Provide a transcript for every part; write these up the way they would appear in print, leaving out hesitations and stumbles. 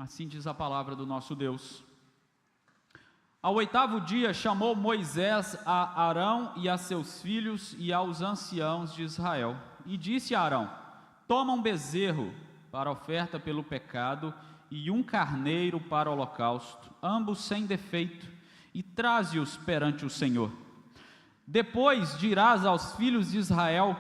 Assim diz a palavra do nosso Deus. Ao 8º dia chamou Moisés a Arão e a seus filhos e aos anciãos de Israel. E disse a Arão: toma um bezerro para oferta pelo pecado e um carneiro para o holocausto, ambos sem defeito, e traze-os perante o Senhor. Depois dirás aos filhos de Israel: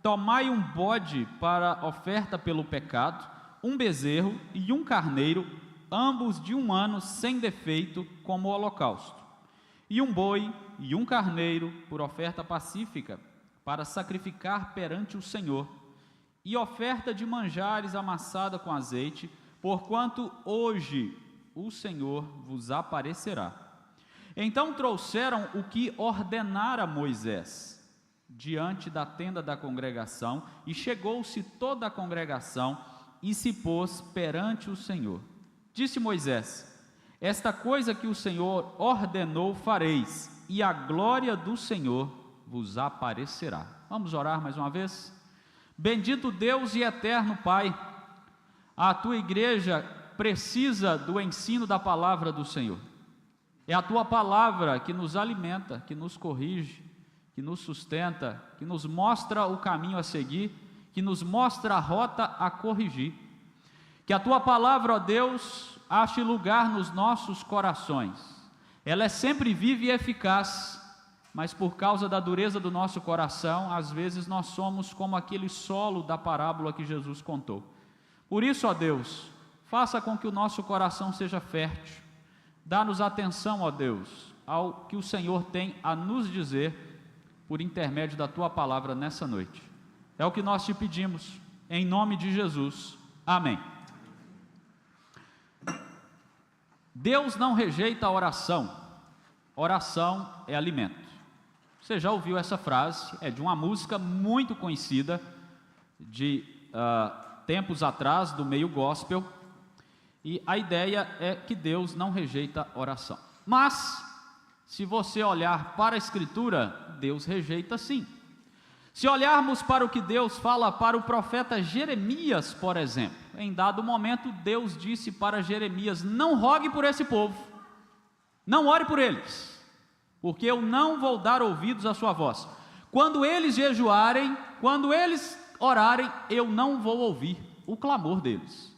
tomai um bode para oferta pelo pecado, um bezerro e um carneiro, ambos de 1 ano sem defeito, como o holocausto, e um boi e um carneiro por oferta pacífica, para sacrificar perante o Senhor, e oferta de manjares amassada com azeite, porquanto hoje o Senhor vos aparecerá. Então trouxeram o que ordenara Moisés diante da tenda da congregação, e chegou-se toda a congregação e se pôs perante o Senhor. Disse Moisés: esta coisa que o Senhor ordenou fareis, e a glória do Senhor vos aparecerá. Vamos orar mais uma vez? Bendito Deus e eterno Pai, a tua igreja precisa do ensino da palavra do Senhor. É a tua palavra que nos alimenta, que nos corrige, que nos sustenta, que nos mostra o caminho a seguir, que nos mostra a rota a corrigir. Que a tua palavra, ó Deus, ache lugar nos nossos corações. Ela é sempre viva e eficaz, mas por causa da dureza do nosso coração, às vezes nós somos como aquele solo da parábola que Jesus contou. Por isso, ó Deus, faça com que o nosso coração seja fértil. Dá-nos atenção, ó Deus, ao que o Senhor tem a nos dizer por intermédio da tua palavra nessa noite. É o que nós te pedimos, em nome de Jesus. Amém. Deus não rejeita a oração. Oração é alimento. Você já ouviu essa frase? É de uma música muito conhecida de tempos atrás, do meio gospel. E a ideia é que Deus não rejeita a oração. Mas, se você olhar para a Escritura, Deus rejeita sim. Se olharmos para o que Deus fala para o profeta Jeremias, por exemplo, em dado momento Deus disse para Jeremias: não rogue por esse povo, não ore por eles, porque eu não vou dar ouvidos à sua voz. Quando eles jejuarem, quando eles orarem, eu não vou ouvir o clamor deles.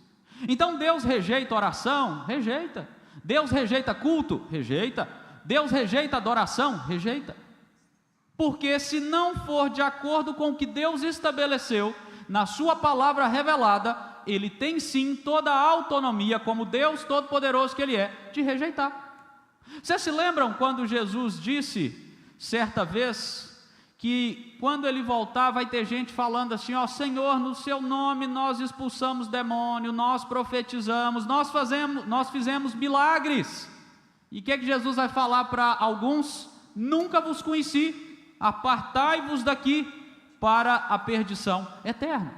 Então Deus rejeita oração? Rejeita. Deus rejeita culto? Rejeita. Deus rejeita adoração? Rejeita. Porque se não for de acordo com o que Deus estabeleceu na sua palavra revelada, Ele tem sim toda a autonomia, como Deus Todo-Poderoso que Ele é, de rejeitar. Vocês se lembram quando Jesus disse, certa vez, que quando Ele voltar vai ter gente falando assim: ó Senhor, no seu nome nós expulsamos demônio, nós profetizamos, nós fizemos milagres. E o que Jesus vai falar para alguns? Nunca vos conheci. Apartai-vos daqui para a perdição eterna.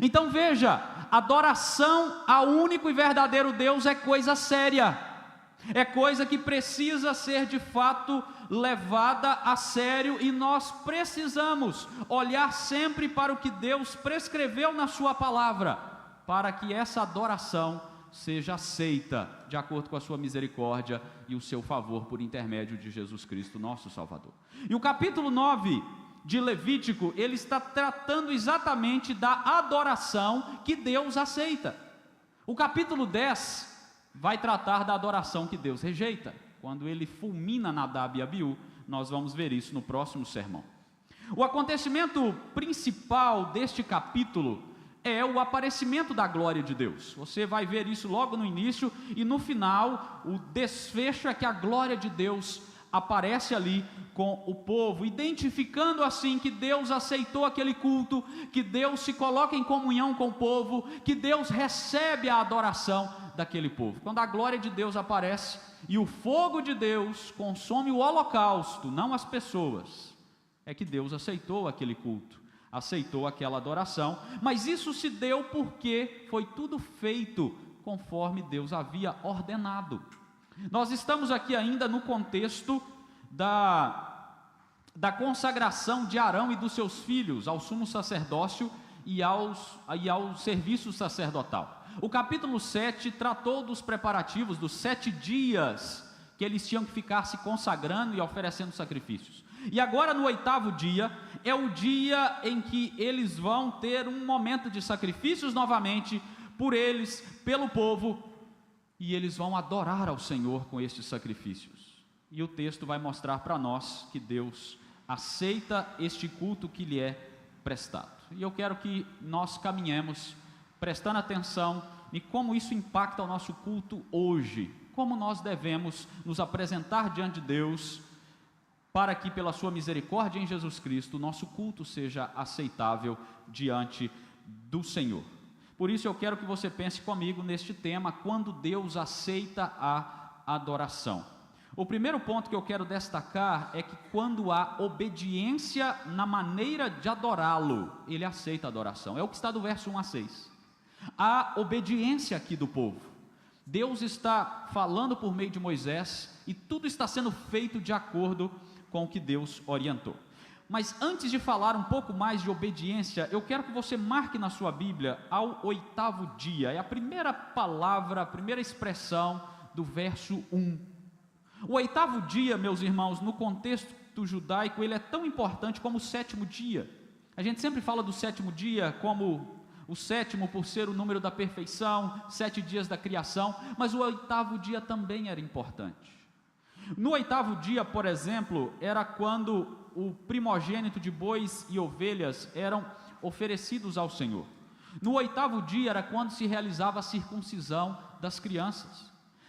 Então veja, adoração ao único e verdadeiro Deus é coisa séria, é coisa que precisa ser de fato levada a sério, e nós precisamos olhar sempre para o que Deus prescreveu na sua palavra, para que essa adoração seja aceita de acordo com a sua misericórdia e o seu favor por intermédio de Jesus Cristo, nosso Salvador. E o capítulo 9 de Levítico, ele está tratando exatamente da adoração que Deus aceita. O capítulo 10 vai tratar da adoração que Deus rejeita, quando ele fulmina Nadab e Abiú. Nós vamos ver isso no próximo sermão. O acontecimento principal deste capítulo é o aparecimento da glória de Deus. Você vai ver isso logo no início, e no final o desfecho é que a glória de Deus aparece ali com o povo, identificando assim que Deus aceitou aquele culto, que Deus se coloca em comunhão com o povo, que Deus recebe a adoração daquele povo. Quando a glória de Deus aparece e o fogo de Deus consome o holocausto, não as pessoas, é que Deus aceitou aquele culto, aceitou aquela adoração. Mas isso se deu porque foi tudo feito conforme Deus havia ordenado. Nós estamos aqui ainda no contexto da consagração de Arão e dos seus filhos ao sumo sacerdócio e ao serviço sacerdotal. O capítulo 7 tratou dos preparativos, dos 7 dias que eles tinham que ficar se consagrando e oferecendo sacrifícios. E agora no 8º dia, é o dia em que eles vão ter um momento de sacrifícios novamente, por eles, pelo povo, e eles vão adorar ao Senhor com estes sacrifícios. E o texto vai mostrar para nós que Deus aceita este culto que lhe é prestado. E eu quero que nós caminhemos prestando atenção em como isso impacta o nosso culto hoje, como nós devemos nos apresentar diante de Deus, para que pela sua misericórdia em Jesus Cristo, o nosso culto seja aceitável diante do Senhor. Por isso eu quero que você pense comigo neste tema, quando Deus aceita a adoração. O primeiro ponto que eu quero destacar é que quando há obediência na maneira de adorá-lo, Ele aceita a adoração. É o que está do verso 1 a 6. Há obediência aqui do povo. Deus está falando por meio de Moisés e tudo está sendo feito de acordo com o que Deus orientou. Mas antes de falar um pouco mais de obediência, eu quero que você marque na sua Bíblia ao 8º dia. É a primeira palavra, a primeira expressão do verso 1. O 8º dia, meus irmãos, no contexto judaico, ele é tão importante como o 7º dia. A gente sempre fala do 7º dia como o 7º por ser o número da perfeição, 7 dias da criação, mas o 8º dia também era importante. No 8º dia, por exemplo, era quando o primogênito de bois e ovelhas eram oferecidos ao Senhor. No 8º dia era quando se realizava a circuncisão das crianças.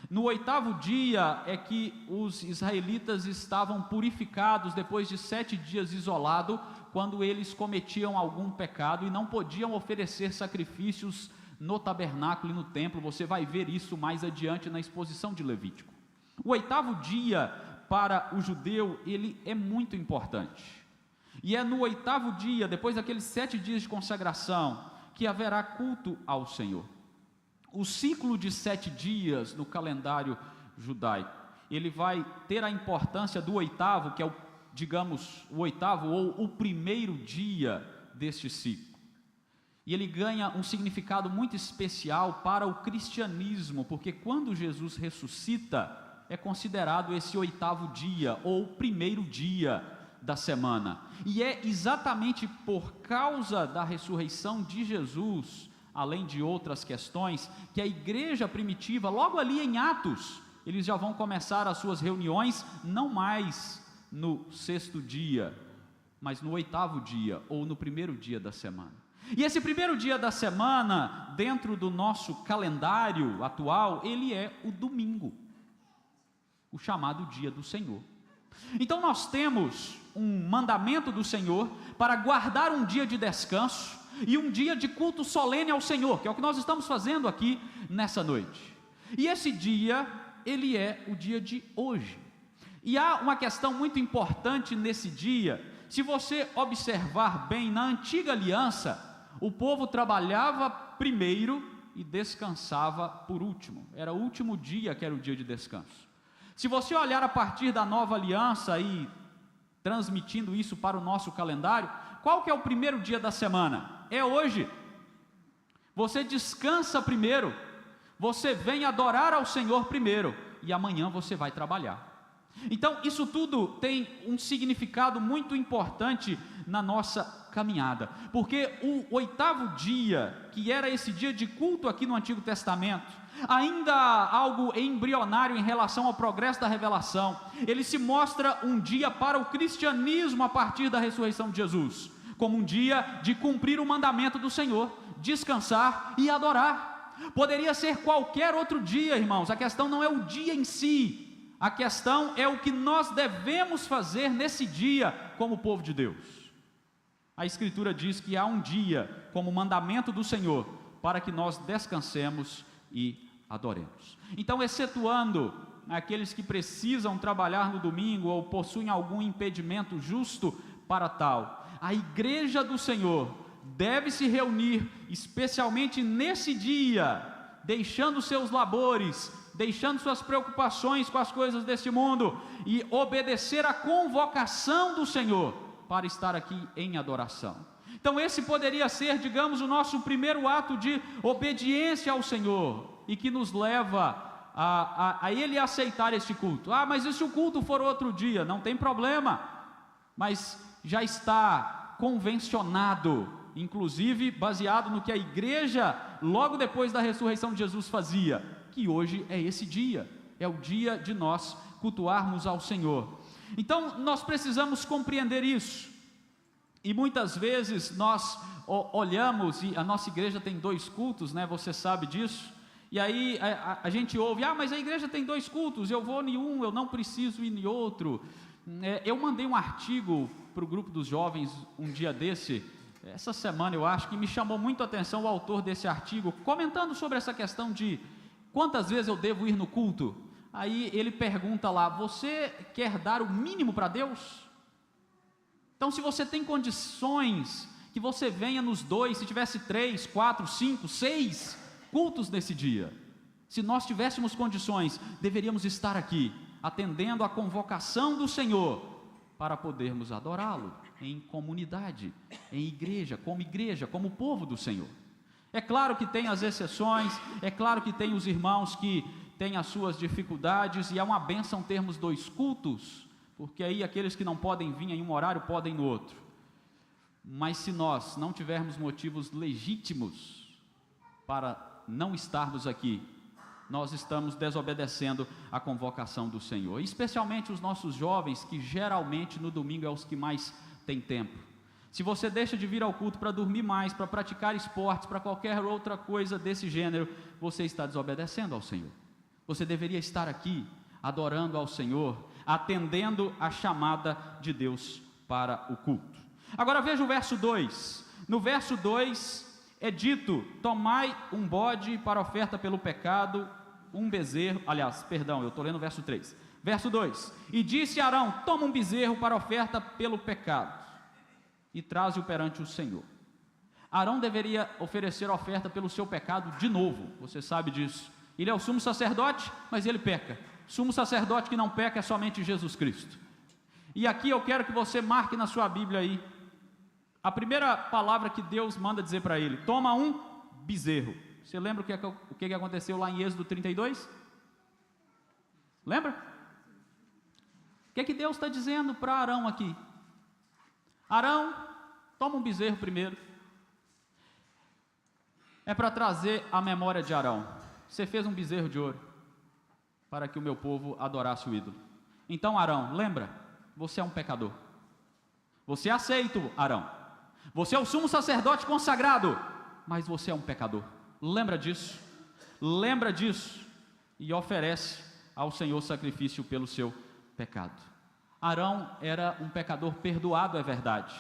No 8º dia é que os israelitas estavam purificados depois de 7 dias isolado, quando eles cometiam algum pecado e não podiam oferecer sacrifícios no tabernáculo e no templo. Você vai ver isso mais adiante na exposição de Levítico. O 8º dia para o judeu, ele é muito importante. E é no 8º dia, depois daqueles 7 dias de consagração, que haverá culto ao Senhor. O ciclo de 7 dias no calendário judaico, ele vai ter a importância do 8º, que é digamos, o 8º ou o primeiro dia deste ciclo. E ele ganha um significado muito especial para o cristianismo, porque quando Jesus ressuscita, é considerado esse 8º dia, ou primeiro dia da semana. E é exatamente por causa da ressurreição de Jesus, além de outras questões, que a igreja primitiva, logo ali em Atos, eles já vão começar as suas reuniões, não mais no 6º dia, mas no 8º dia, ou no primeiro dia da semana. E esse primeiro dia da semana, dentro do nosso calendário atual, ele é o domingo, o chamado dia do Senhor. Então nós temos um mandamento do Senhor para guardar um dia de descanso e um dia de culto solene ao Senhor, que é o que nós estamos fazendo aqui nessa noite. E esse dia, ele é o dia de hoje. E há uma questão muito importante nesse dia. Se você observar bem, na antiga aliança, o povo trabalhava primeiro e descansava por último. Era o último dia que era o dia de descanso. Se você olhar a partir da nova aliança e transmitindo isso para o nosso calendário, qual que é o primeiro dia da semana? É hoje. Você descansa primeiro, você vem adorar ao Senhor primeiro, e amanhã você vai trabalhar. Então isso tudo tem um significado muito importante na nossa caminhada, porque o 8º dia, que era esse dia de culto aqui no Antigo Testamento, ainda algo embrionário em relação ao progresso da revelação, ele se mostra um dia para o cristianismo a partir da ressurreição de Jesus, como um dia de cumprir o mandamento do Senhor, descansar e adorar. Poderia ser qualquer outro dia, irmãos, a questão não é o dia em si, a questão é o que nós devemos fazer nesse dia como povo de Deus. A Escritura diz que há um dia como mandamento do Senhor para que nós descansemos e adoremos. Então, excetuando aqueles que precisam trabalhar no domingo ou possuem algum impedimento justo para tal, a igreja do Senhor deve se reunir especialmente nesse dia, deixando seus labores, deixando suas preocupações com as coisas deste mundo e obedecer à convocação do Senhor para estar aqui em adoração. Então esse poderia ser, digamos, o nosso primeiro ato de obediência ao Senhor, e que nos leva a Ele aceitar este culto. Mas e se o culto for outro dia? Não tem problema, mas já está convencionado, inclusive baseado no que a igreja, logo depois da ressurreição de Jesus, fazia, que hoje é esse dia, é o dia de nós cultuarmos ao Senhor. Então nós precisamos compreender isso, e muitas vezes nós olhamos, e a nossa igreja tem 2 cultos, né? Você sabe disso, e aí a gente ouve, mas a igreja tem 2 cultos, eu vou em um, eu não preciso ir em outro. Eu mandei um artigo para o grupo dos jovens um dia desse, essa semana eu acho, que me chamou muito a atenção o autor desse artigo, comentando sobre essa questão de quantas vezes eu devo ir no culto. Aí ele pergunta lá, você quer dar o mínimo para Deus? Então se você tem condições, que você venha nos 2, se tivesse 3, 4, 5, 6 cultos nesse dia. Se nós tivéssemos condições, deveríamos estar aqui, atendendo à convocação do Senhor, para podermos adorá-lo em comunidade, em igreja, como povo do Senhor. É claro que tem as exceções, é claro que tem os irmãos que têm as suas dificuldades, e é uma bênção termos 2 cultos, porque aí aqueles que não podem vir em um horário, podem no outro. Mas se nós não tivermos motivos legítimos para não estarmos aqui, nós estamos desobedecendo a convocação do Senhor, especialmente os nossos jovens, que geralmente no domingo é os que mais têm tempo. Se você deixa de vir ao culto para dormir mais, para praticar esportes, para qualquer outra coisa desse gênero, você está desobedecendo ao Senhor. Você deveria estar aqui, adorando ao Senhor, atendendo a chamada de Deus para o culto. Agora veja o verso 2, no verso 2 é dito, tomai um bode para oferta pelo pecado, um bezerro, eu estou lendo o verso 3, verso 2, e disse Arão, toma um bezerro para oferta pelo pecado, e traze-o perante o Senhor. Arão deveria oferecer oferta pelo seu pecado de novo, você sabe disso, ele é o sumo sacerdote, mas ele peca, sumo sacerdote que não peca é somente Jesus Cristo. E aqui eu quero que você marque na sua Bíblia aí, a primeira palavra que Deus manda dizer para ele, toma um bezerro. Você lembra o que aconteceu lá em Êxodo 32? Lembra? O que Deus está dizendo para Arão aqui? Arão, toma um bezerro primeiro. É para trazer a memória de Arão. Você fez um bezerro de ouro para que o meu povo adorasse o ídolo. Então Arão, lembra? Você é um pecador. Você é aceito, Arão. Você é o sumo sacerdote consagrado, mas você é um pecador. Lembra disso? Lembra disso e oferece ao Senhor sacrifício pelo seu pecado. Arão era um pecador perdoado, é verdade,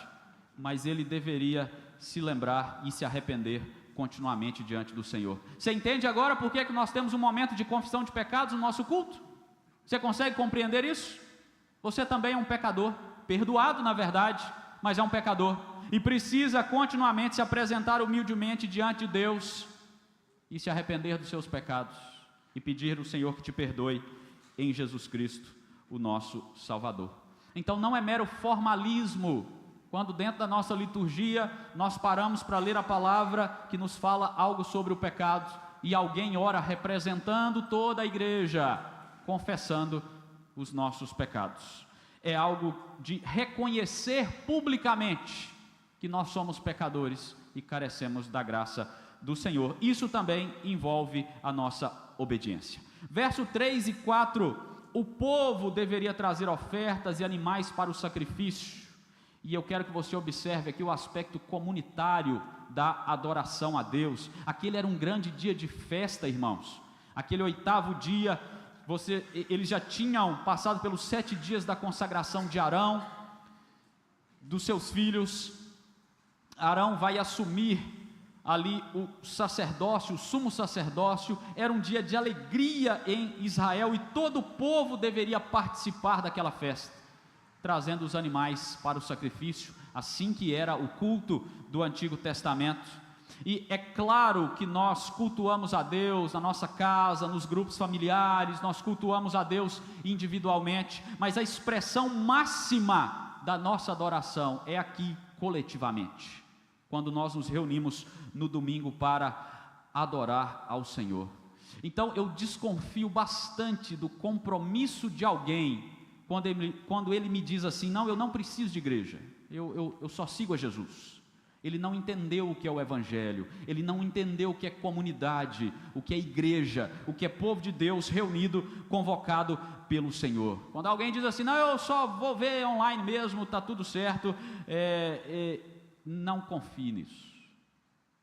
mas ele deveria se lembrar e se arrepender continuamente diante do Senhor. Você entende agora por que nós temos um momento de confissão de pecados no nosso culto? Você consegue compreender isso? Você também é um pecador, perdoado na verdade, mas é um pecador, e precisa continuamente se apresentar humildemente diante de Deus, e se arrepender dos seus pecados, e pedir ao Senhor que te perdoe, em Jesus Cristo, o nosso Salvador. Então não é mero formalismo, quando dentro da nossa liturgia, nós paramos para ler a palavra, que nos fala algo sobre o pecado, e alguém ora representando toda a igreja, confessando os nossos pecados. É algo de reconhecer publicamente que nós somos pecadores e carecemos da graça do Senhor. Isso também envolve a nossa obediência. Verso 3 e 4, o povo deveria trazer ofertas e animais para o sacrifício, e eu quero que você observe aqui o aspecto comunitário da adoração a Deus. Aquele era um grande dia de festa, irmãos. Aquele 8º dia, eles já tinham passado pelos 7 dias da consagração de Arão, dos seus filhos. Arão vai assumir ali o sacerdócio, o sumo sacerdócio. Era um dia de alegria em Israel, e todo o povo deveria participar daquela festa, trazendo os animais para o sacrifício, assim que era o culto do Antigo Testamento. E é claro que nós cultuamos a Deus na nossa casa, nos grupos familiares, nós cultuamos a Deus individualmente, mas a expressão máxima da nossa adoração é aqui coletivamente. quando nós nos reunimos no domingo para adorar ao Senhor. Então eu desconfio bastante do compromisso de alguém quando ele me diz assim: não, eu não preciso de igreja, eu só sigo a Jesus. Ele não entendeu o que é o Evangelho, ele não entendeu o que é comunidade, o que é igreja, o que é povo de Deus reunido, convocado pelo Senhor. Quando alguém diz assim: não, eu só vou ver online mesmo, está tudo certo, não confie nisso.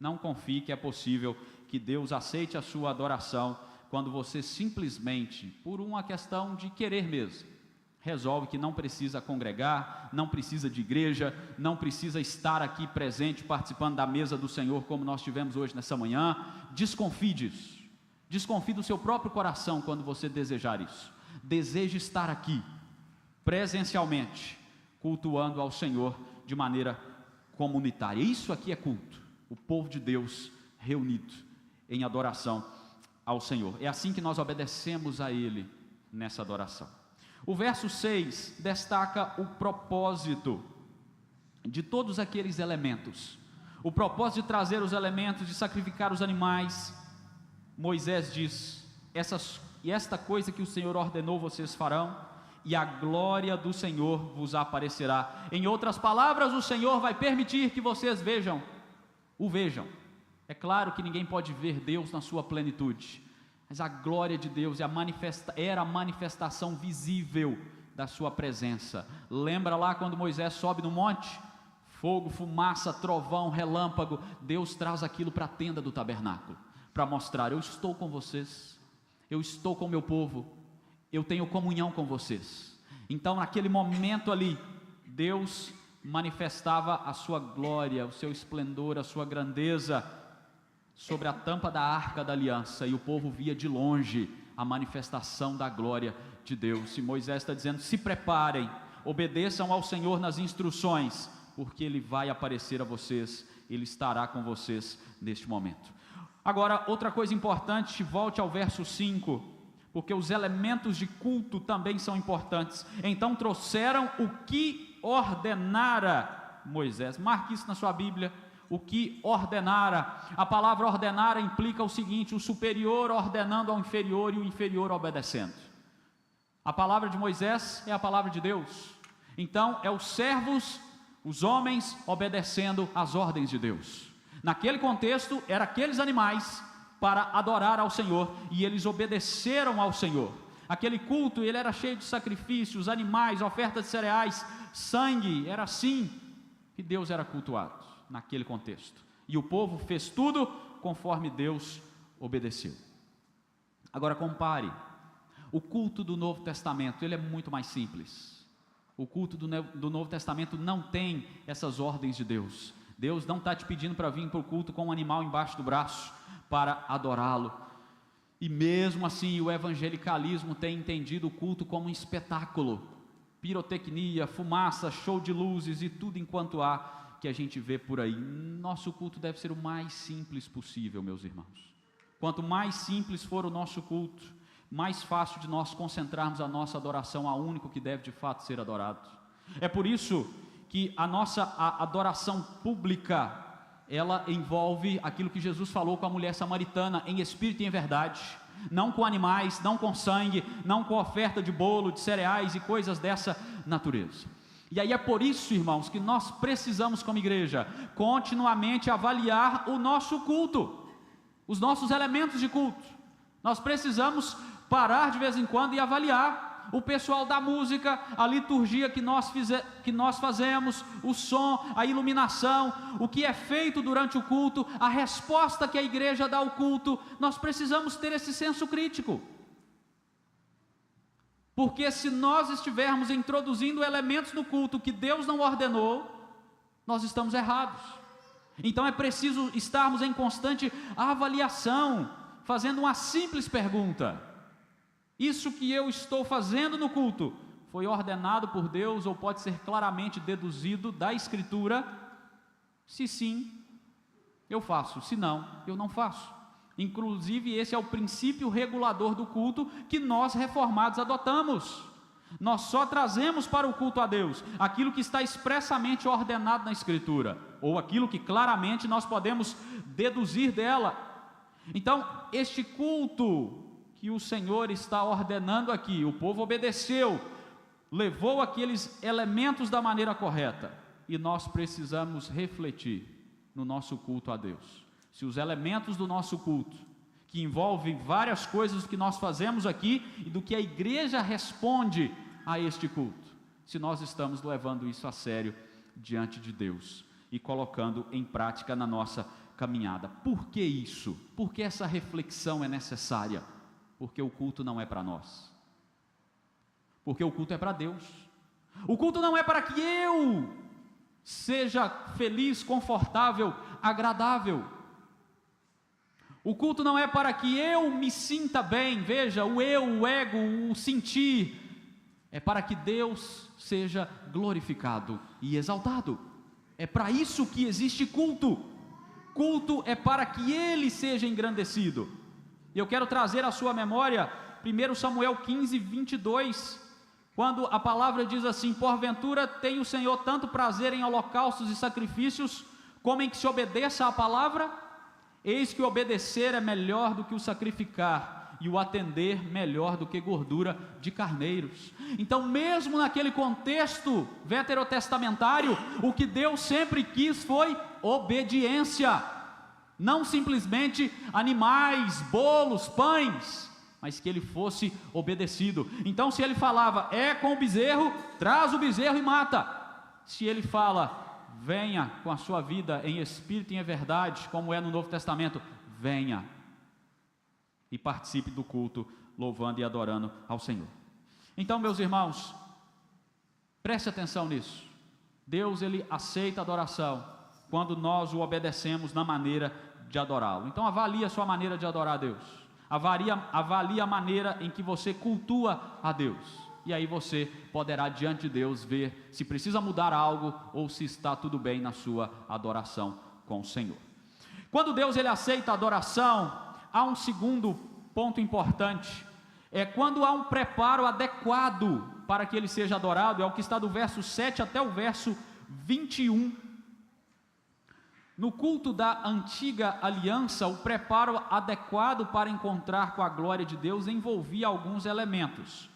Não confie que é possível que Deus aceite a sua adoração quando você simplesmente, por uma questão de querer mesmo, resolve que não precisa congregar, não precisa de igreja, não precisa estar aqui presente, participando da mesa do Senhor, como nós tivemos hoje nessa manhã. Desconfie disso, desconfie do seu próprio coração quando você desejar isso. Deseje estar aqui, presencialmente, cultuando ao Senhor de maneira comunitária. Isso aqui é culto, o povo de Deus reunido em adoração ao Senhor. É assim que nós obedecemos a Ele nessa adoração. O verso 6 destaca o propósito de todos aqueles elementos. O propósito de trazer os elementos, de sacrificar os animais. Moisés diz: esta coisa que o Senhor ordenou vocês farão, e a glória do Senhor vos aparecerá. Em outras palavras, o Senhor vai permitir que vocês o vejam. É claro que ninguém pode ver Deus na sua plenitude, mas a glória de Deus era a manifestação visível da sua presença. Lembra lá quando Moisés sobe no monte? Fogo, fumaça, trovão, relâmpago. Deus traz aquilo para a tenda do tabernáculo, para mostrar: eu estou com vocês, eu estou com o meu povo, eu tenho comunhão com vocês. Então naquele momento ali, Deus manifestava a sua glória, o seu esplendor, a sua grandeza sobre a tampa da arca da aliança, e o povo via de longe a manifestação da glória de Deus. E Moisés está dizendo: se preparem, obedeçam ao Senhor nas instruções, porque Ele vai aparecer a vocês, Ele estará com vocês neste momento. Agora, outra coisa importante, volte ao verso 5, porque os elementos de culto também são importantes. Então trouxeram o que ordenara Moisés. Marque isso na sua Bíblia. O que ordenara. A palavra ordenara implica o seguinte: o superior ordenando ao inferior e o inferior obedecendo. A palavra de Moisés é a palavra de Deus. Então é os servos, os homens obedecendo às ordens de Deus. Naquele contexto, eram aqueles animais para adorar ao Senhor, e eles obedeceram ao Senhor. Aquele culto, ele era cheio de sacrifícios, animais, ofertas de cereais, sangue. Era assim que Deus era cultuado naquele contexto, e o povo fez tudo conforme Deus obedeceu. Agora compare, o culto do Novo Testamento, ele é muito mais simples. O culto do Novo Testamento não tem essas ordens de Deus. Deus não está te pedindo para vir para o culto com um animal embaixo do braço para adorá-lo. E mesmo assim o evangelicalismo tem entendido o culto como um espetáculo, pirotecnia, fumaça, show de luzes e tudo enquanto há que a gente vê por aí. Nosso culto deve ser o mais simples possível, meus irmãos. Quanto mais simples for o nosso culto, mais fácil de nós concentrarmos a nossa adoração ao único que deve de fato ser adorado. É por isso que a nossa adoração pública, ela envolve aquilo que Jesus falou com a mulher samaritana, em espírito e em verdade, não com animais, não com sangue, não com oferta de bolo, de cereais e coisas dessa natureza. E aí é por isso, irmãos, que nós precisamos, como igreja, continuamente avaliar o nosso culto, os nossos elementos de culto. Nós precisamos parar de vez em quando e avaliar o pessoal da música, a liturgia que nós fazemos, o som, a iluminação, o que é feito durante o culto, a resposta que a igreja dá ao culto. Nós precisamos ter esse senso crítico. Porque se nós estivermos introduzindo elementos no culto que Deus não ordenou, nós estamos errados. Então é preciso estarmos em constante avaliação, fazendo uma simples pergunta: isso que eu estou fazendo no culto, foi ordenado por Deus ou pode ser claramente deduzido da Escritura? Se sim, eu faço, se não, eu não faço. Inclusive esse é o princípio regulador do culto que nós reformados adotamos. Nós só trazemos para o culto a Deus aquilo que está expressamente ordenado na Escritura, ou aquilo que claramente nós podemos deduzir dela. Então, este culto que o Senhor está ordenando aqui, o povo obedeceu, levou aqueles elementos da maneira correta, e nós precisamos refletir no nosso culto a Deus, se os elementos do nosso culto, que envolvem várias coisas que nós fazemos aqui, e do que a igreja responde a este culto, se nós estamos levando isso a sério diante de Deus, e colocando em prática na nossa caminhada. Por que isso? Por que essa reflexão é necessária? Porque o culto não é para nós, porque o culto é para Deus. O culto não é para que eu seja feliz, confortável, agradável. O culto não é para que eu me sinta bem, veja, o eu, o ego, o sentir, é para que Deus seja glorificado e exaltado. É para isso que existe culto. Culto é para que Ele seja engrandecido. E eu quero trazer à sua memória 1 Samuel 15, 22, quando a palavra diz assim: porventura tem o Senhor tanto prazer em holocaustos e sacrifícios, como em que se obedeça à palavra? Eis que o obedecer é melhor do que o sacrificar, e o atender melhor do que gordura de carneiros. Então, mesmo naquele contexto veterotestamentário, o que Deus sempre quis foi obediência, não simplesmente animais, bolos, pães, mas que ele fosse obedecido. Então, se ele falava, é com o bezerro, traz o bezerro e mata. Se ele fala, venha com a sua vida em espírito e em verdade, como é no Novo Testamento, venha e participe do culto, louvando e adorando ao Senhor. Então, meus irmãos, preste atenção nisso. Deus, Ele aceita a adoração quando nós o obedecemos na maneira de adorá-lo. Então, avalie a sua maneira de adorar a Deus. Avalie a maneira em que você cultua a Deus. E aí você poderá diante de Deus ver se precisa mudar algo ou se está tudo bem na sua adoração com o Senhor. Quando Deus ele aceita a adoração, há um segundo ponto importante, é quando há um preparo adequado para que ele seja adorado, é o que está do verso 7 até o verso 21. No culto da antiga aliança, o preparo adequado para encontrar com a glória de Deus envolvia alguns elementos.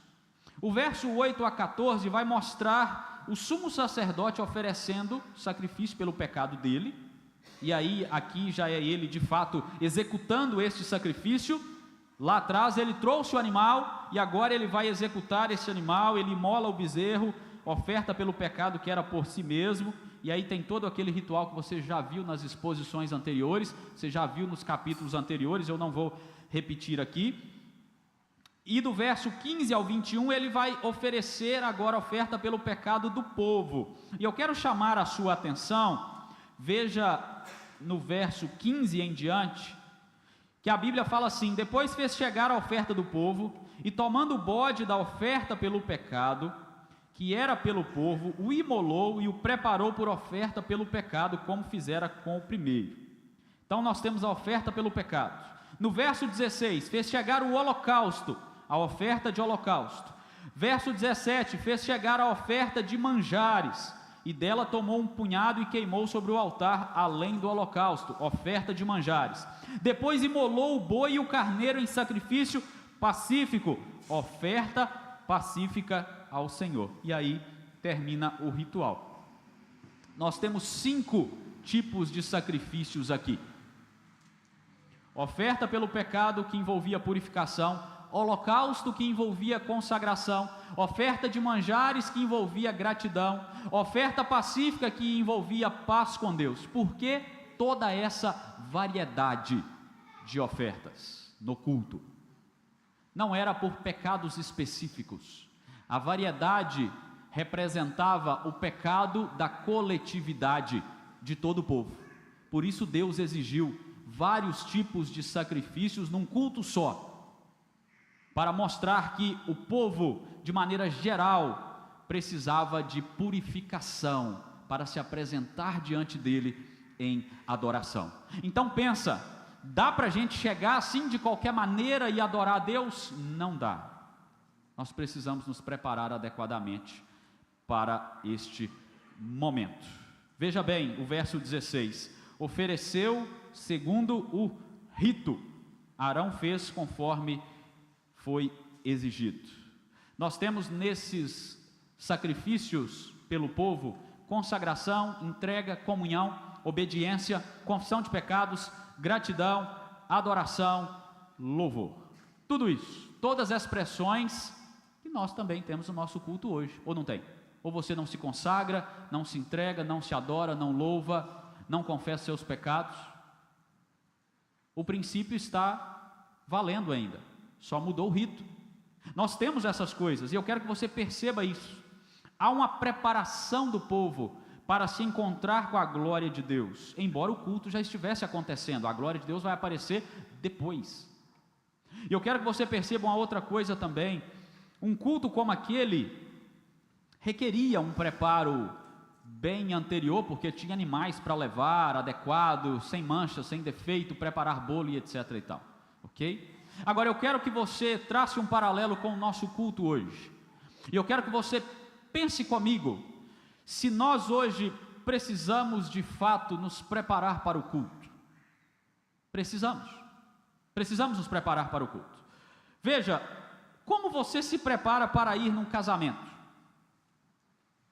O verso 8 a 14 vai mostrar o sumo sacerdote oferecendo sacrifício pelo pecado dele, e aí aqui já é ele de fato executando este sacrifício. Lá atrás ele trouxe o animal, e agora ele vai executar esse animal, ele imola o bezerro, oferta pelo pecado que era por si mesmo, e aí tem todo aquele ritual que você já viu nas exposições anteriores, você já viu nos capítulos anteriores, eu não vou repetir aqui. E do verso 15 ao 21 ele vai oferecer agora oferta pelo pecado do povo, e eu quero chamar a sua atenção, veja no verso 15 em diante, que a Bíblia fala assim: depois fez chegar a oferta do povo, e tomando o bode da oferta pelo pecado, que era pelo povo, o imolou e o preparou por oferta pelo pecado, como fizera com o primeiro. Então nós temos a oferta pelo pecado. No verso 16, fez chegar o holocausto, a oferta de holocausto. Verso 17, fez chegar a oferta de manjares, e dela tomou um punhado e queimou sobre o altar, além do holocausto, oferta de manjares. Depois imolou o boi e o carneiro em sacrifício pacífico, oferta pacífica ao Senhor. E aí termina o ritual. Nós temos 5 tipos de sacrifícios aqui: oferta pelo pecado, que envolvia purificação; holocausto, que envolvia consagração; oferta de manjares, que envolvia gratidão; oferta pacífica, que envolvia paz com Deus. Por que toda essa variedade de ofertas no culto? Não era por pecados específicos. A variedade representava o pecado da coletividade de todo o povo. Por isso Deus exigiu vários tipos de sacrifícios num culto só, para mostrar que o povo, de maneira geral, precisava de purificação para se apresentar diante dele em adoração. Então pensa, dá para a gente chegar assim de qualquer maneira e adorar a Deus? Não dá. nós precisamos nos preparar adequadamente para este momento. Veja bem o verso 16: ofereceu segundo o rito, Arão fez conforme foi exigido. Nós temos nesses sacrifícios pelo povo consagração, entrega, comunhão, obediência, confissão de pecados, gratidão, adoração, louvor. Tudo isso, todas as expressões que nós também temos no nosso culto hoje, ou não tem? Ou você não se consagra, não se entrega, não se adora, não louva, não confessa seus pecados? O princípio está valendo ainda, só mudou o rito. Nós temos essas coisas, e eu quero que você perceba isso. Há uma preparação do povo para se encontrar com a glória de Deus, embora o culto já estivesse acontecendo, a glória de Deus vai aparecer depois. E eu quero que você perceba uma outra coisa também: um culto como aquele requeria um preparo bem anterior, porque tinha animais para levar, adequado, sem mancha, sem defeito, preparar bolo e etc e tal, ok? Agora eu quero que você trace um paralelo com o nosso culto hoje, e eu quero que você pense comigo, se nós hoje precisamos de fato nos preparar para o culto. Precisamos nos preparar para o culto. Veja, como você se prepara para ir num casamento?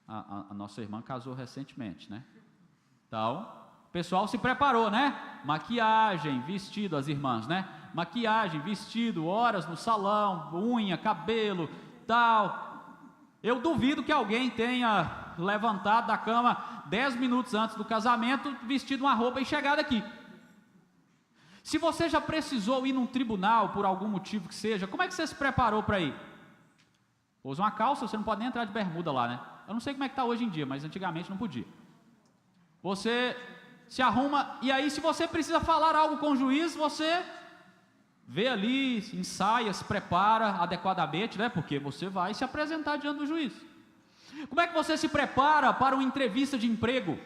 A nossa irmã casou recentemente, né? Então, o pessoal se preparou, né? Maquiagem, vestido, as irmãs, né? Maquiagem, vestido, horas no salão, unha, cabelo, tal. Eu duvido que alguém tenha levantado da cama 10 minutos antes do casamento, vestido uma roupa e chegado aqui. Se você já precisou ir num tribunal por algum motivo que seja, como é que você se preparou para ir? Usa uma calça, você não pode nem entrar de bermuda lá, né? Eu não sei como é que está hoje em dia, mas antigamente não podia. Você se arruma, e aí se você precisa falar algo com o juiz, você vê ali, ensaia, se prepara adequadamente, né? Porque você vai se apresentar diante do juiz. Como é que você se prepara para uma entrevista de emprego?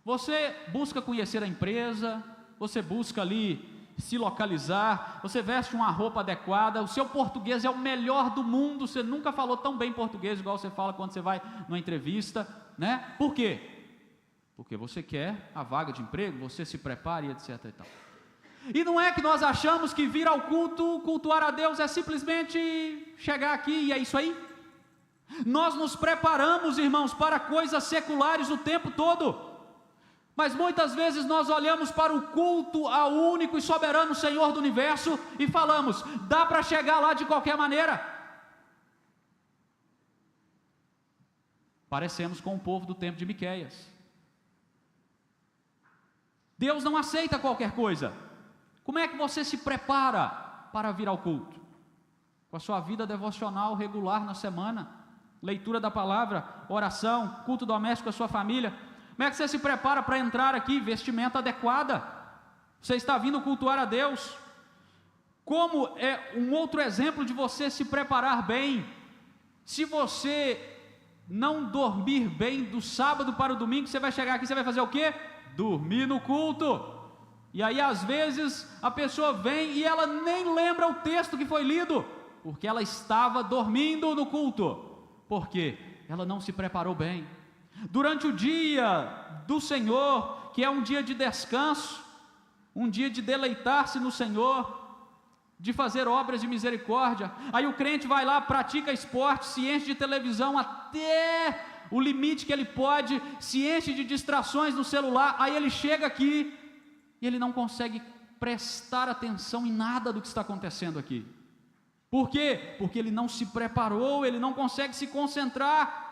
Você busca conhecer a empresa, você busca ali se localizar, você veste uma roupa adequada, o seu português é o melhor do mundo, você nunca falou tão bem português igual você fala quando você vai numa entrevista, né? Por quê? Porque você quer a vaga de emprego, você se prepara e etc e tal. E não é que nós achamos que vir ao culto, cultuar a Deus é simplesmente chegar aqui e é isso aí. Nós nos preparamos, irmãos, para coisas seculares o tempo todo. Mas muitas vezes nós olhamos para o culto ao único e soberano Senhor do universo e falamos, dá para chegar lá de qualquer maneira. Parecemos com o povo do tempo de Miqueias. Deus não aceita qualquer coisa. Como é que você se prepara para vir ao culto? Com a sua vida devocional regular na semana, leitura da palavra, oração, culto doméstico com a sua família. Como é que você se prepara para entrar aqui? Vestimenta adequada. Você está vindo cultuar a Deus. Como é um outro exemplo de você se preparar bem? Se você não dormir bem do sábado para o domingo, você vai chegar aqui, você vai fazer o quê? Dormir no culto. E aí às vezes a pessoa vem e ela nem lembra o texto que foi lido, porque ela estava dormindo no culto. Por quê? Ela não se preparou bem. Durante o dia do Senhor, que é um dia de descanso, um dia de deleitar-se no Senhor, de fazer obras de misericórdia, aí o crente vai lá, pratica esporte, se enche de televisão até o limite que ele pode, se enche de distrações no celular, aí ele chega aqui e ele não consegue prestar atenção em nada do que está acontecendo aqui. Por quê? Porque ele não se preparou, ele não consegue se concentrar.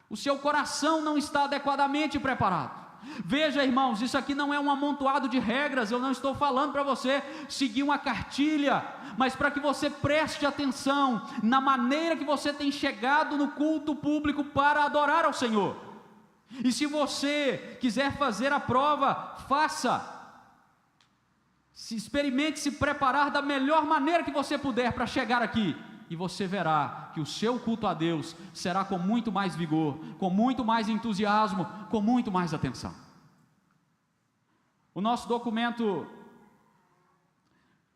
O seu coração não está adequadamente preparado. Veja, irmãos, isso aqui não é um amontoado de regras, eu não estou falando para você seguir uma cartilha, mas para que você preste atenção na maneira que você tem chegado no culto público para adorar ao Senhor. E se você quiser fazer a prova, faça. Experimente se preparar da melhor maneira que você puder para chegar aqui. E você verá que o seu culto a Deus será com muito mais vigor, com muito mais entusiasmo, com muito mais atenção. O nosso documento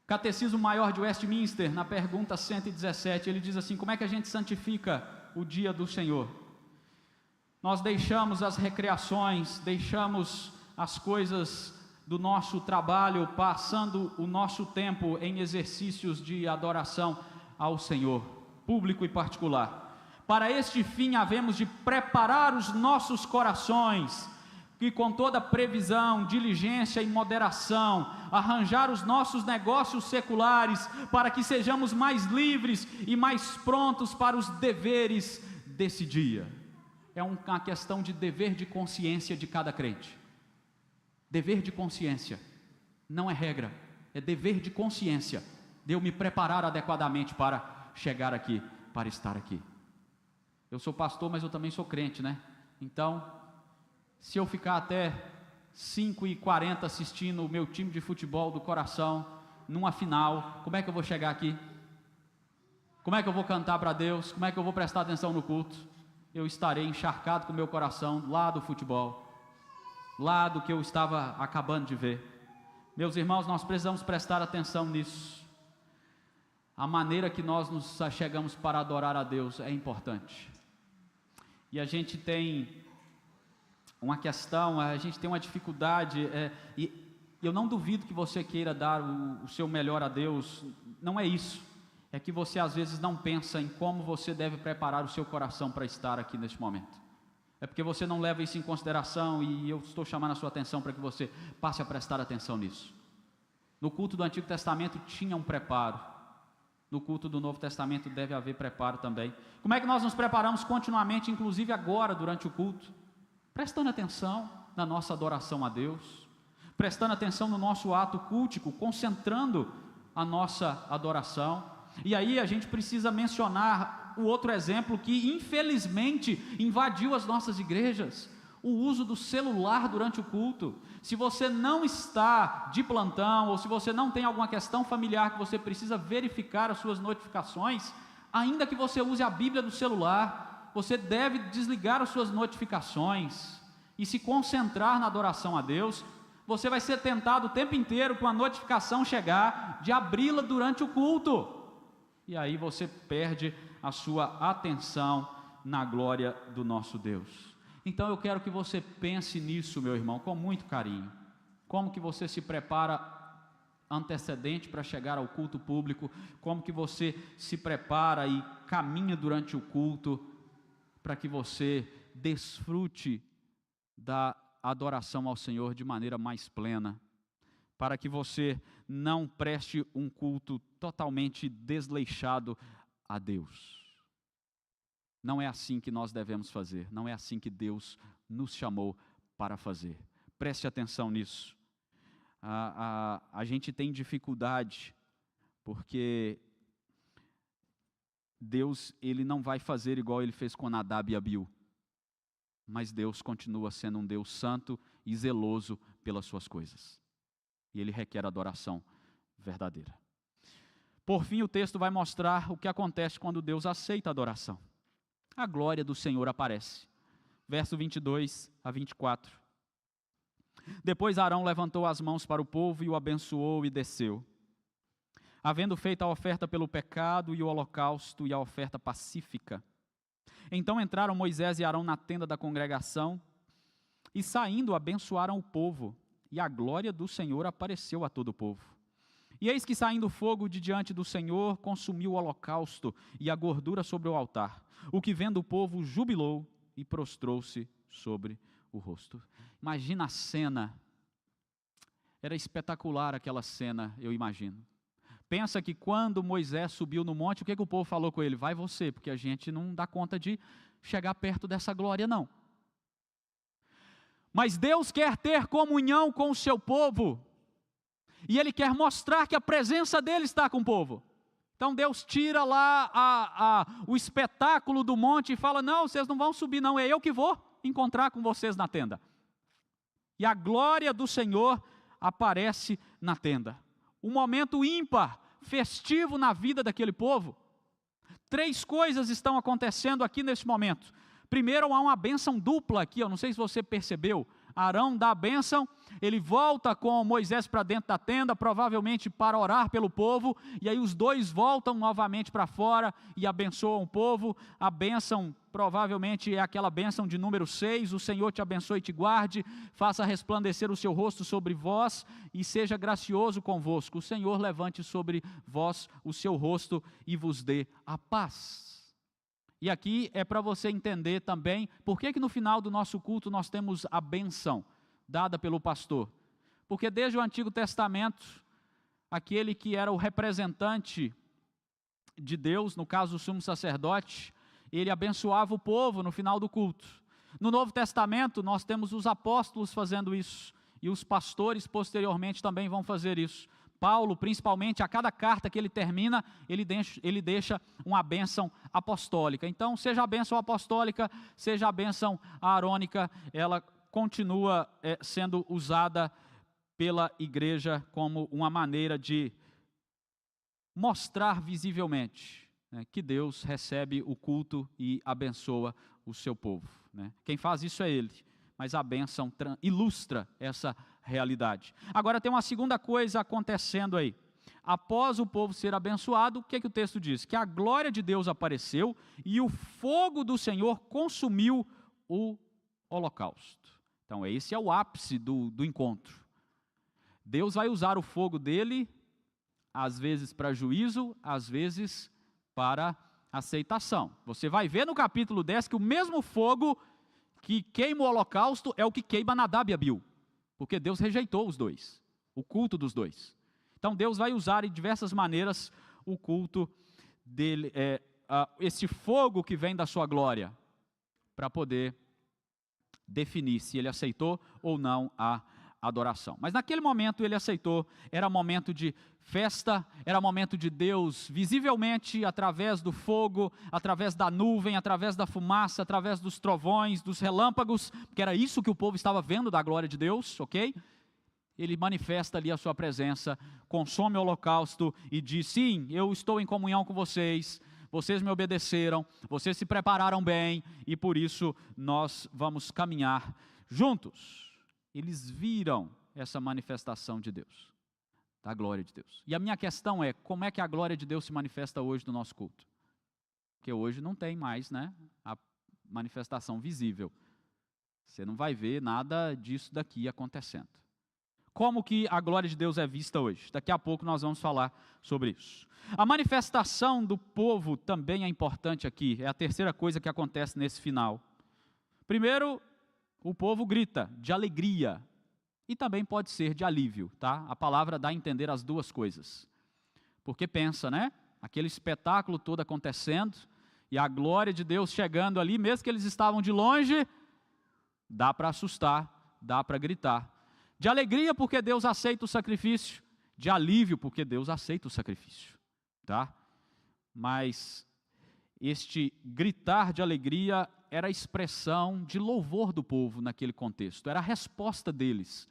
Catecismo Maior de Westminster, na pergunta 117, ele diz assim: como é que a gente santifica o dia do Senhor? Nós deixamos as recreações, deixamos as coisas do nosso trabalho, passando o nosso tempo em exercícios de adoração ao Senhor, público e particular. Para este fim, havemos de preparar os nossos corações, e com toda previsão, diligência e moderação, arranjar os nossos negócios seculares, para que sejamos mais livres e mais prontos para os deveres desse dia. É uma questão de dever de consciência de cada crente. Dever de consciência, não é regra, é dever de consciência, de eu me preparar adequadamente para chegar aqui, para estar aqui. Eu sou pastor, mas eu também sou crente, né? Então, se eu ficar até 5h40 assistindo o meu time de futebol do coração, numa final, como é que eu vou chegar aqui? Como é que eu vou cantar para Deus? Como é que eu vou prestar atenção no culto? Eu estarei encharcado com o meu coração lá do futebol, lá do que eu estava acabando de ver. Meus irmãos, nós precisamos prestar atenção nisso. A maneira que nós nos chegamos para adorar a Deus é importante. E a gente tem uma questão, a gente tem uma dificuldade, e eu não duvido que você queira dar o seu melhor a Deus, não é isso, é que você às vezes não pensa em como você deve preparar o seu coração para estar aqui neste momento, é porque você não leva isso em consideração, e eu estou chamando a sua atenção para que você passe a prestar atenção nisso. No culto do Antigo Testamento tinha um preparo, no culto do Novo Testamento deve haver preparo também. Como é que nós nos preparamos continuamente, inclusive agora durante o culto? Prestando atenção na nossa adoração a Deus, prestando atenção no nosso ato cultico, concentrando a nossa adoração. E aí a gente precisa mencionar o outro exemplo que infelizmente invadiu as nossas igrejas, o uso do celular durante o culto. Se você não está de plantão, ou se você não tem alguma questão familiar que você precisa verificar as suas notificações, ainda que você use a Bíblia do celular, você deve desligar as suas notificações e se concentrar na adoração a Deus. Você vai ser tentado o tempo inteiro, com a notificação chegar, de abri-la durante o culto, e aí você perde a sua atenção na glória do nosso Deus. Então eu quero que você pense nisso, meu irmão, com muito carinho. Como que você se prepara antecedente para chegar ao culto público, como que você se prepara e caminha durante o culto, para que você desfrute da adoração ao Senhor de maneira mais plena, para que você não preste um culto totalmente desleixado a Deus. Não é assim que nós devemos fazer, não é assim que Deus nos chamou para fazer. Preste atenção nisso. A gente tem dificuldade, porque Deus, Ele não vai fazer igual Ele fez com Nadab e Abiú, mas Deus continua sendo um Deus santo e zeloso pelas suas coisas, e Ele requer adoração verdadeira. Por fim, o texto vai mostrar o que acontece quando Deus aceita a adoração. A glória do Senhor aparece, verso 22 a 24. Depois Arão levantou as mãos para o povo e o abençoou e desceu. Havendo feito a oferta pelo pecado e o holocausto e a oferta pacífica. Então entraram Moisés e Arão na tenda da congregação, e saindo abençoaram o povo, e a glória do Senhor apareceu a todo o povo. E eis que saindo fogo de diante do Senhor, consumiu o holocausto e a gordura sobre o altar. O que vendo o povo jubilou e prostrou-se sobre o rosto. Imagina a cena, era espetacular aquela cena, eu imagino. Pensa que quando Moisés subiu no monte, o que o povo falou com ele? Vai você, porque a gente não dá conta de chegar perto dessa glória não. Mas Deus quer ter comunhão com o seu povo, e Ele quer mostrar que a presença dEle está com o povo. Então Deus tira lá o espetáculo do monte e fala, não, vocês não vão subir não, é eu que vou encontrar com vocês na tenda. E a glória do Senhor aparece na tenda. Um momento ímpar, festivo na vida daquele povo. 3 coisas estão acontecendo aqui nesse momento. Primeiro, há uma bênção dupla aqui, eu não sei se você percebeu. Arão dá a bênção, ele volta com Moisés para dentro da tenda, provavelmente para orar pelo povo, e aí os dois voltam novamente para fora e abençoam o povo. A bênção provavelmente é aquela bênção de número 6, o Senhor te abençoe e te guarde, faça resplandecer o seu rosto sobre vós e seja gracioso convosco. O Senhor levante sobre vós o seu rosto e vos dê a paz. E aqui é para você entender também por que no final do nosso culto nós temos a bênção dada pelo pastor. Porque desde o Antigo Testamento, aquele que era o representante de Deus, no caso o sumo sacerdote, ele abençoava o povo no final do culto. No Novo Testamento nós temos os apóstolos fazendo isso, e os pastores posteriormente também vão fazer isso. Paulo, principalmente, a cada carta que ele termina, ele deixa uma bênção apostólica. Então, seja a bênção apostólica, seja a bênção aarônica, ela continua sendo usada pela igreja como uma maneira de mostrar visivelmente, né, que Deus recebe o culto e abençoa o seu povo, né? Quem faz isso é Ele, mas a bênção ilustra essa realidade. Agora tem uma segunda coisa acontecendo aí. Após o povo ser abençoado, o que o texto diz? Que a glória de Deus apareceu e o fogo do Senhor consumiu o holocausto. Então esse é o ápice do encontro. Deus vai usar o fogo dele, às vezes para juízo, às vezes para aceitação. Você vai ver no capítulo 10 que o mesmo fogo que queima o holocausto é o que queima Nadab e Abiú, porque Deus rejeitou os dois, o culto dos dois. Então Deus vai usar de diversas maneiras o culto dele, esse fogo que vem da sua glória, para poder definir se ele aceitou ou não a adoração. Mas naquele momento ele aceitou, era momento de festa, era momento de Deus visivelmente através do fogo, através da nuvem, através da fumaça, através dos trovões, dos relâmpagos, que era isso que o povo estava vendo da glória de Deus, ok? Ele manifesta ali a sua presença, consome o holocausto e diz: sim, eu estou em comunhão com vocês, vocês me obedeceram, vocês se prepararam bem e por isso nós vamos caminhar juntos. Eles viram essa manifestação de Deus, da glória de Deus. E a minha questão é, como é que a glória de Deus se manifesta hoje no nosso culto? Porque hoje não tem mais, né, a manifestação visível. Você não vai ver nada disso daqui acontecendo. Como que a glória de Deus é vista hoje? Daqui a pouco nós vamos falar sobre isso. A manifestação do povo também é importante aqui, é a terceira coisa que acontece nesse final. Primeiro, o povo grita de alegria, e também pode ser de alívio, tá? A palavra dá a entender as duas coisas. Porque pensa, né? Aquele espetáculo todo acontecendo, e a glória de Deus chegando ali, mesmo que eles estavam de longe, dá para assustar, dá para gritar. De alegria porque Deus aceita o sacrifício, de alívio porque Deus aceita o sacrifício, tá? Mas este gritar de alegria era a expressão de louvor do povo naquele contexto, era a resposta deles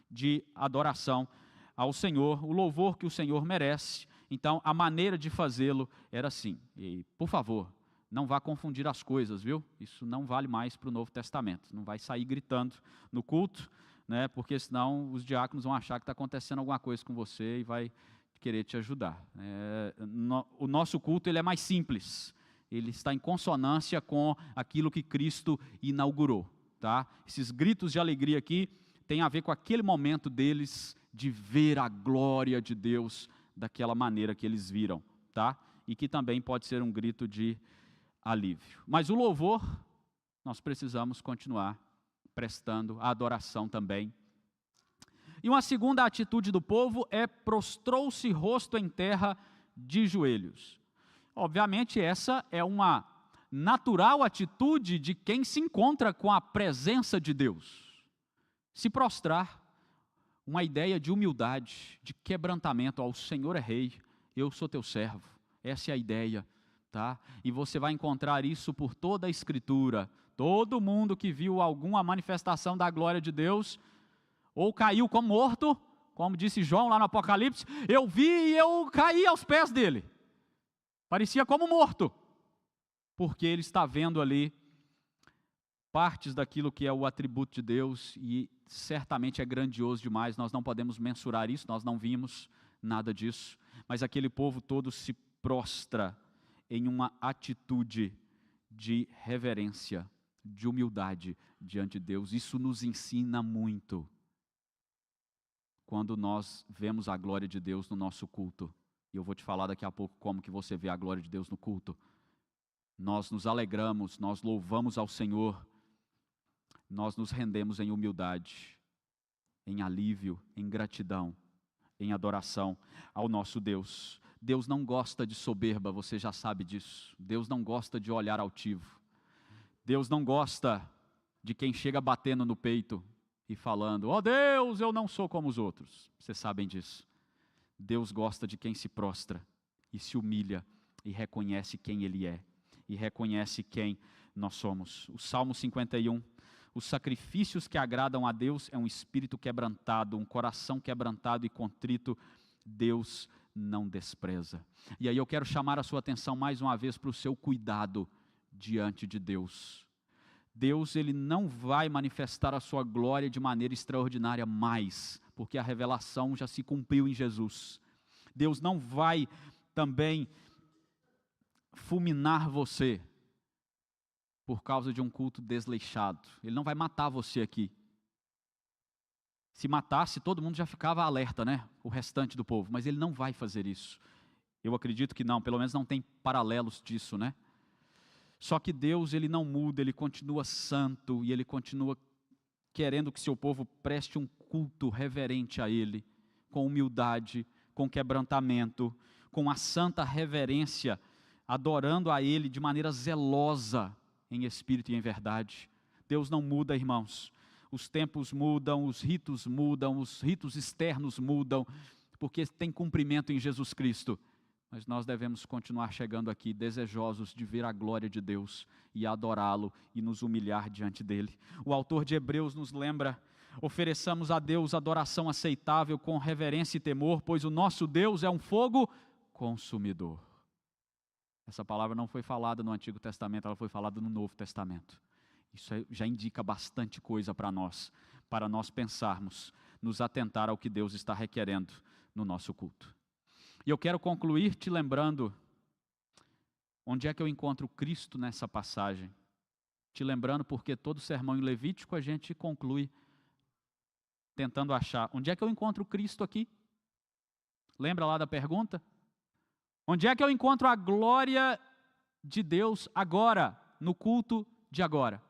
de adoração ao Senhor, o louvor que o Senhor merece. Então a maneira de fazê-lo era assim. E por favor, não vá confundir as coisas, viu? Isso não vale mais para o Novo Testamento, não vai sair gritando no culto, né? Porque senão os diáconos vão achar que está acontecendo alguma coisa com você e vai querer te ajudar. O nosso culto ele é mais simples, ele está em consonância com aquilo que Cristo inaugurou, tá? Esses gritos de alegria aqui têm a ver com aquele momento deles de ver a glória de Deus daquela maneira que eles viram, tá? E que também pode ser um grito de alívio. Mas o louvor, nós precisamos continuar prestando a adoração também. E uma segunda atitude do povo é prostrou-se rosto em terra de joelhos. Obviamente essa é uma natural atitude de quem se encontra com a presença de Deus. Se prostrar, uma ideia de humildade, de quebrantamento, o Senhor é rei, eu sou teu servo, essa é a ideia, tá? E você vai encontrar isso por toda a Escritura. Todo mundo que viu alguma manifestação da glória de Deus, ou caiu como morto, como disse João lá no Apocalipse, eu vi e eu caí aos pés dele, parecia como morto, porque ele está vendo ali partes daquilo que é o atributo de Deus, e certamente é grandioso demais, nós não podemos mensurar isso, nós não vimos nada disso, mas aquele povo todo se prostra em uma atitude de reverência, de humildade diante de Deus. Isso nos ensina muito quando nós vemos a glória de Deus no nosso culto. E eu vou te falar daqui a pouco como que você vê a glória de Deus no culto. Nós nos alegramos, nós louvamos ao Senhor, nós nos rendemos em humildade, em alívio, em gratidão, em adoração ao nosso Deus. Deus não gosta de soberba, você já sabe disso. Deus não gosta de olhar altivo. Deus não gosta de quem chega batendo no peito e falando: ó Deus, eu não sou como os outros. Vocês sabem disso. Deus gosta de quem se prostra e se humilha e reconhece quem Ele é, e reconhece quem nós somos. O Salmo 51, os sacrifícios que agradam a Deus é um espírito quebrantado, um coração quebrantado e contrito, Deus não despreza. E aí eu quero chamar a sua atenção mais uma vez para o seu cuidado diante de Deus. Deus, Ele não vai manifestar a sua glória de maneira extraordinária mais, porque a revelação já se cumpriu em Jesus. Deus não vai também fulminar você por causa de um culto desleixado. Ele não vai matar você aqui. Se matasse, todo mundo já ficava alerta, né? O restante do povo. Mas Ele não vai fazer isso. Eu acredito que não, pelo menos não tem paralelos disso, né? Só que Deus, Ele não muda, Ele continua santo e Ele continua querendo que seu povo preste um culto reverente a Ele, com humildade, com quebrantamento, com a santa reverência, adorando a Ele de maneira zelosa, em espírito e em verdade. Deus não muda, irmãos. Os tempos mudam, os ritos externos mudam, porque tem cumprimento em Jesus Cristo. Mas nós devemos continuar chegando aqui desejosos de ver a glória de Deus e adorá-lo e nos humilhar diante dele. O autor de Hebreus nos lembra: ofereçamos a Deus adoração aceitável com reverência e temor, pois o nosso Deus é um fogo consumidor. Essa palavra não foi falada no Antigo Testamento, ela foi falada no Novo Testamento. Isso já indica bastante coisa para nós pensarmos, nos atentar ao que Deus está requerendo no nosso culto. E eu quero concluir te lembrando onde é que eu encontro Cristo nessa passagem. Te lembrando, porque todo sermão em Levítico a gente conclui tentando achar onde é que eu encontro Cristo aqui. Lembra lá da pergunta? Onde é que eu encontro a glória de Deus agora, no culto de agora?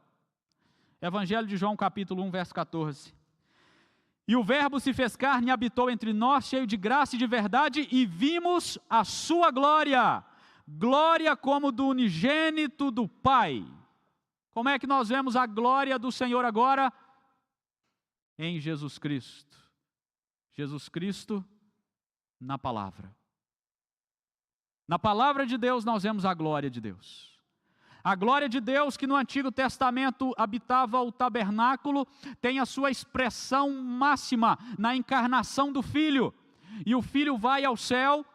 Evangelho de João, capítulo 1, verso 14. E o Verbo se fez carne e habitou entre nós, cheio de graça e de verdade, e vimos a sua glória, glória como do unigênito do Pai. Como é que nós vemos a glória do Senhor agora? Em Jesus Cristo. Jesus Cristo na palavra. Na palavra de Deus nós vemos a glória de Deus. A glória de Deus que no Antigo Testamento habitava o tabernáculo, tem a sua expressão máxima na encarnação do Filho. E o Filho vai ao céu,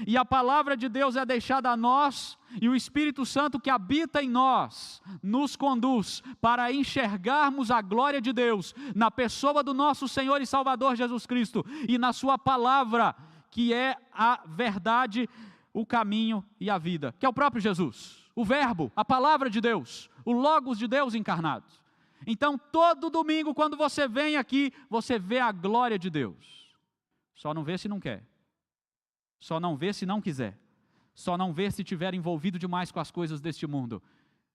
e a palavra de Deus é deixada a nós, e o Espírito Santo que habita em nós, nos conduz para enxergarmos a glória de Deus, na pessoa do nosso Senhor e Salvador Jesus Cristo, e na sua palavra, que é a verdade, o caminho e a vida, que é o próprio Jesus. O Verbo, a palavra de Deus, o Logos de Deus encarnado. Então, todo domingo, quando você vem aqui, você vê a glória de Deus. Só não vê se não quer. Só não vê se não quiser. Só não vê se estiver envolvido demais com as coisas deste mundo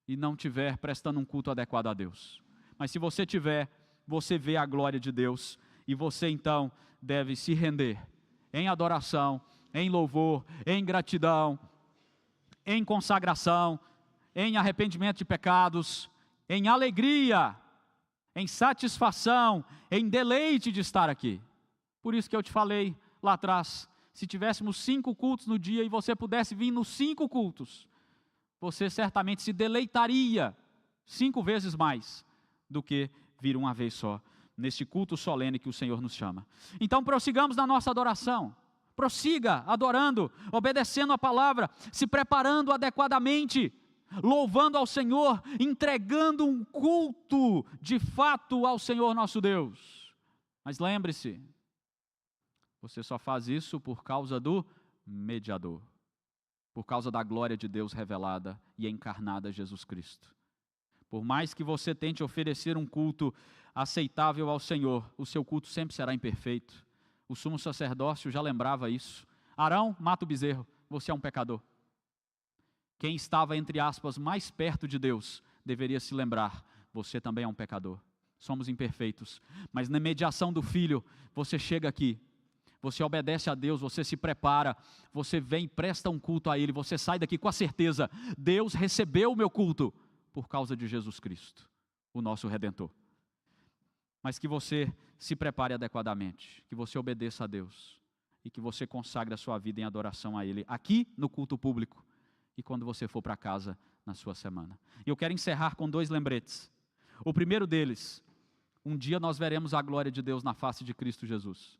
e não estiver prestando um culto adequado a Deus. Mas se você tiver, você vê a glória de Deus e você então deve se render em adoração, em louvor, em gratidão, em consagração, em arrependimento de pecados, em alegria, em satisfação, em deleite de estar aqui. Por isso que eu te falei lá atrás, se tivéssemos 5 cultos no dia e você pudesse vir nos 5 cultos, você certamente se deleitaria 5 vezes mais do que vir uma vez só, neste culto solene que o Senhor nos chama. Então prossigamos na nossa adoração. Prossiga adorando, obedecendo a palavra, se preparando adequadamente louvando ao Senhor, entregando um culto de fato ao Senhor nosso Deus. Mas lembre-se, você só faz isso por causa do mediador, por causa da glória de Deus revelada e encarnada Jesus Cristo. Por mais que você tente oferecer um culto aceitável ao Senhor, o seu culto sempre será imperfeito. O sumo sacerdócio já lembrava isso. Arão, mata o bezerro, você é um pecador. Quem estava, entre aspas, mais perto de Deus, deveria se lembrar, você também é um pecador. Somos imperfeitos, mas na mediação do Filho, você chega aqui, você obedece a Deus, você se prepara, você vem e presta um culto a Ele, você sai daqui com a certeza, Deus recebeu o meu culto, por causa de Jesus Cristo, o nosso Redentor. Mas que você se prepare adequadamente, que você obedeça a Deus, e que você consagre a sua vida em adoração a Ele, aqui no culto público, e quando você for para casa na sua semana. E eu quero encerrar com 2 lembretes. O primeiro deles, um dia nós veremos a glória de Deus na face de Cristo Jesus.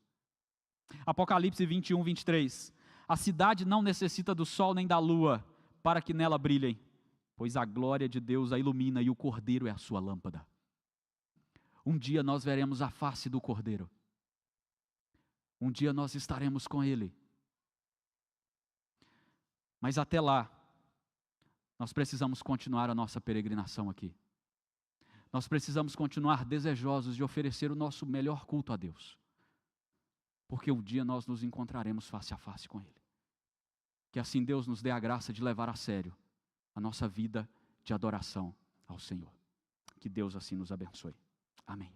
Apocalipse 21, 23. A cidade não necessita do sol nem da lua, para que nela brilhem, pois a glória de Deus a ilumina e o Cordeiro é a sua lâmpada. Um dia nós veremos a face do Cordeiro. Um dia nós estaremos com Ele. Mas até lá, nós precisamos continuar a nossa peregrinação aqui. Nós precisamos continuar desejosos de oferecer o nosso melhor culto a Deus. Porque um dia nós nos encontraremos face a face com Ele. Que assim Deus nos dê a graça de levar a sério a nossa vida de adoração ao Senhor. Que Deus assim nos abençoe. Amém.